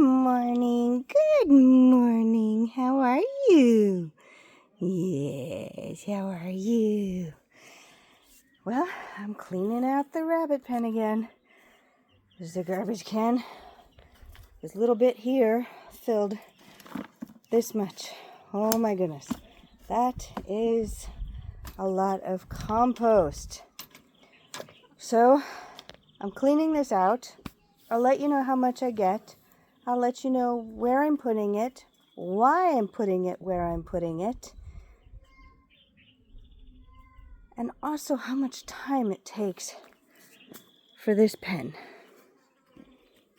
morning. Good morning. How are you? Yes, how are you? Well, I'm cleaning out the rabbit pen again. There's a garbage can. This little bit here filled this much. Oh my goodness. That is a lot of compost. So, I'm cleaning this out. I'll let you know how much I get. I'll let you know where I'm putting it, why I'm putting it where I'm putting it, and also how much time it takes for this pen.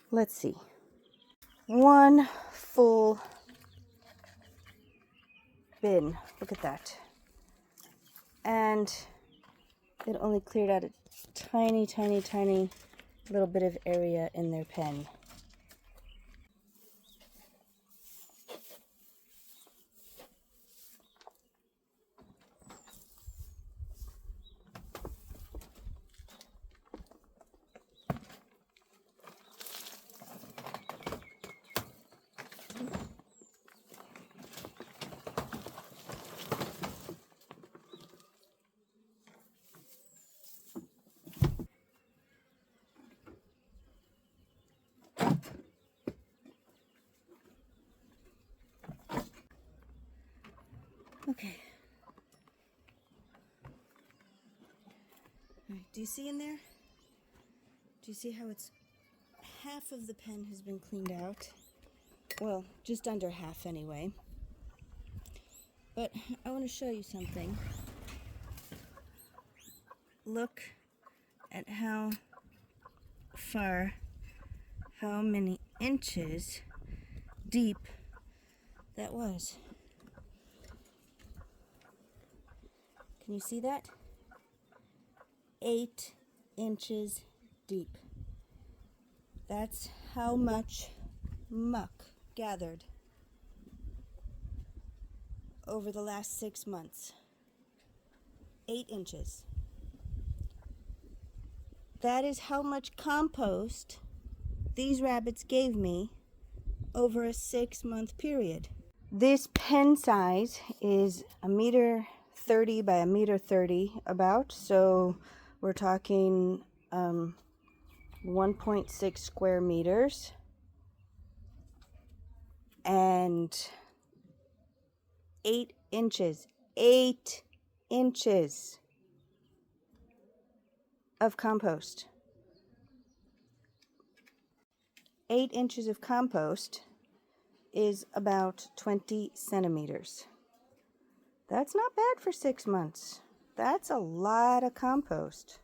Let's see. One full bin. Look at that. And it only cleared out a tiny, tiny, tiny little bit of area in their pen. Okay. All right, do you see in there? Do you see how it's half of the pen has been cleaned out? Well, just under half anyway. But I want to show you something. Look at how far, how many inches deep that was. Can you see that? 8 inches deep. That's how much muck gathered over the last 6 months. 8 inches. That is how much compost these rabbits gave me over a 6-month period. This pen size is 1.30 by 1.30 about, so we're talking 1.6 square meters, and 8 inches of compost. 8 inches of compost is about 20 centimeters. That's not bad for 6 months. That's a lot of compost.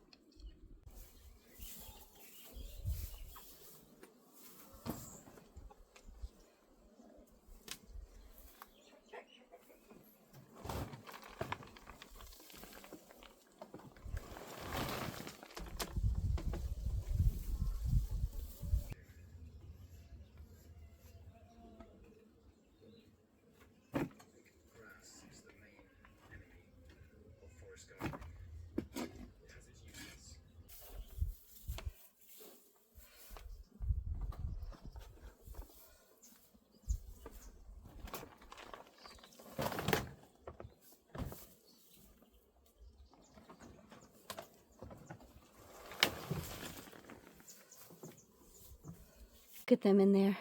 Look at them in there.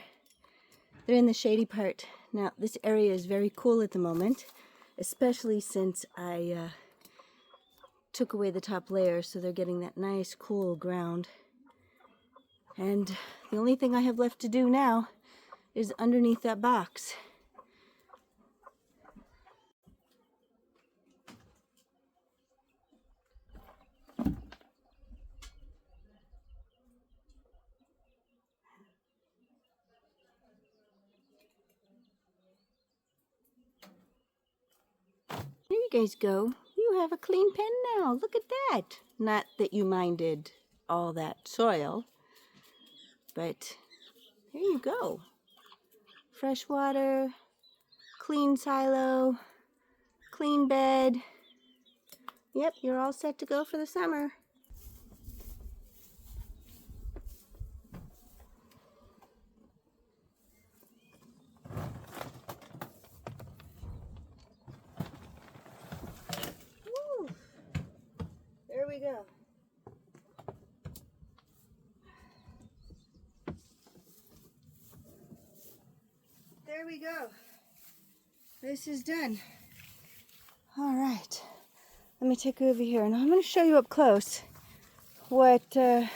They're in the shady part. Now, this area is very cool at the moment, especially since I took away the top layer, so they're getting that nice cool ground. And the only thing I have left to do now is underneath that box. There you guys go. You have a clean pen now. Look at that. Not that you minded all that soil, but there you go. Fresh water, clean silo, clean bed. Yep, you're all set to go for the summer. we go. This is done. All right. Let me take you over here, and I'm going to show you up close what... I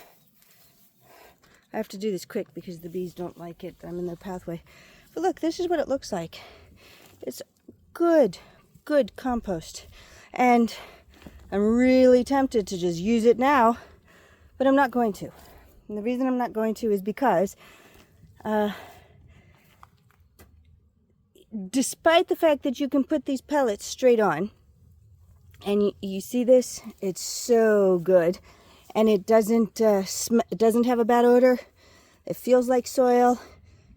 have to do this quick because the bees don't like it. I'm in their pathway. But look, this is what it looks like. It's good compost. And I'm really tempted to just use it now, but I'm not going to. And the reason I'm not going to is because despite the fact that you can put these pellets straight on, and you see this, it's so good, and it doesn't have a bad odor. It feels like soil.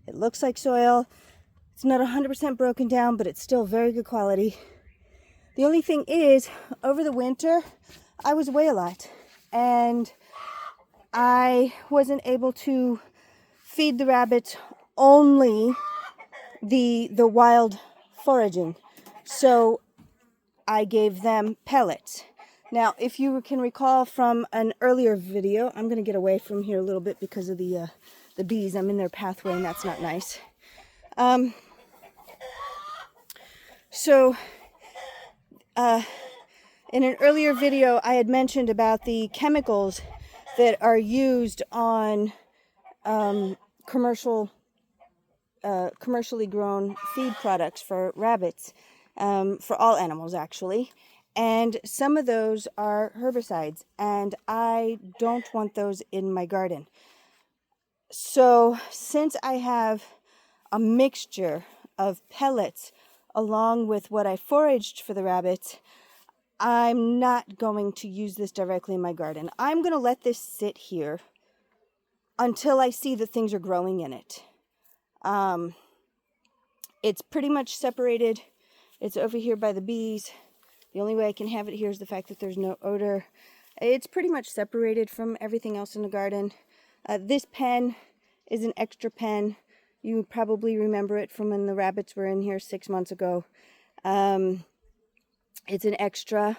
It looks like soil. It's not 100% broken down, but it's still very good quality. The only thing is, over the winter, I was away a lot, and I wasn't able to feed the rabbits only the wild foraging. So I gave them pellets. Now, if you can recall from an earlier video, I'm going to get away from here a little bit because of the bees. I'm in their pathway, and that's not nice. In an earlier video, I had mentioned about the chemicals that are used on commercially grown feed products for rabbits, for all animals actually. And some of those are herbicides, and I don't want those in my garden. So since I have a mixture of pellets along with what I foraged for the rabbits, I'm not going to use this directly in my garden. I'm going to let this sit here until I see that things are growing in it. It's pretty much separated. It's over here by the bees. The only way I can have it here is the fact that there's no odor. It's pretty much separated from everything else in the garden. This pen is an extra pen. You probably remember it from when the rabbits were in here 6 months ago. It's an extra,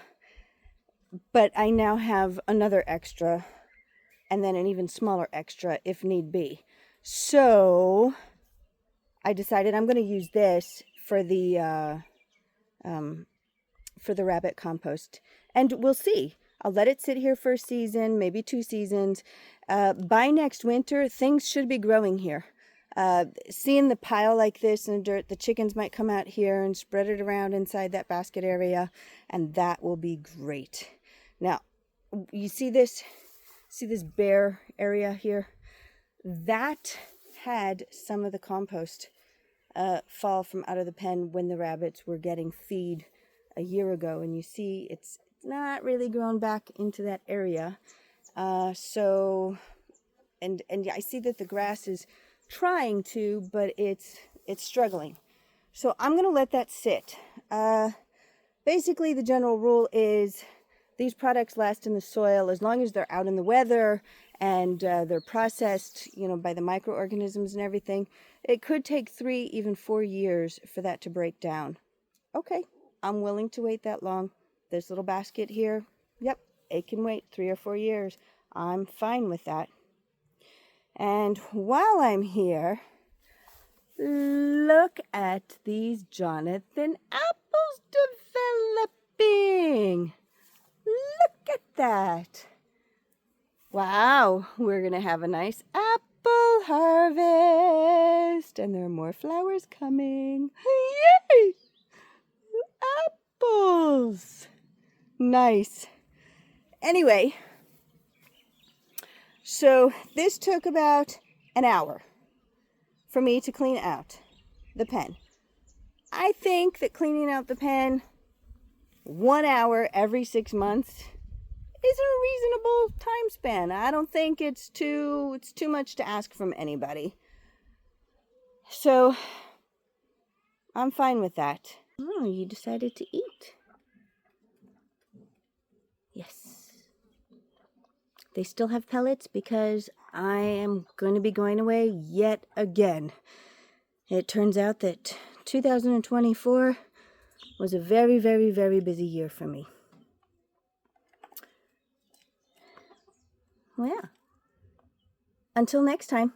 but I now have another extra, and then an even smaller extra if need be. So I decided I'm going to use this for the rabbit compost, and we'll see. I'll let it sit here for a season, maybe 2 seasons. By next winter, things should be growing here. Seeing the pile like this in the dirt, the chickens might come out here and spread it around inside that basket area, and that will be great. Now, you see this bare area here? That had some of the compost fall from out of the pen when the rabbits were getting feed a year ago, and you see it's not really grown back into that area. And I see that the grass is trying to, but it's struggling. So I'm going to let that sit. Basically, the general rule is these products last in the soil as long as they're out in the weather and they're processed, by the microorganisms and everything. It could take 3, even 4 years for that to break down. Okay, I'm willing to wait that long. This little basket here, yep, it can wait 3 or 4 years. I'm fine with that. And while I'm here, look at these Jonathan apples developing. Look at that. Wow, we're going to have a nice apple harvest. And there are more flowers coming. Yay! Apples. Nice. Anyway, so this took about an hour for me to clean out the pen. I think that cleaning out the pen 1 hour every 6 months is a reasonable time span. I don't think it's too much to ask from anybody. So I'm fine with that. Oh, you decided to eat. Yes. They still have pellets because I am going to be going away yet again. It turns out that 2024 was a very, very, very busy year for me. Well, yeah. Until next time.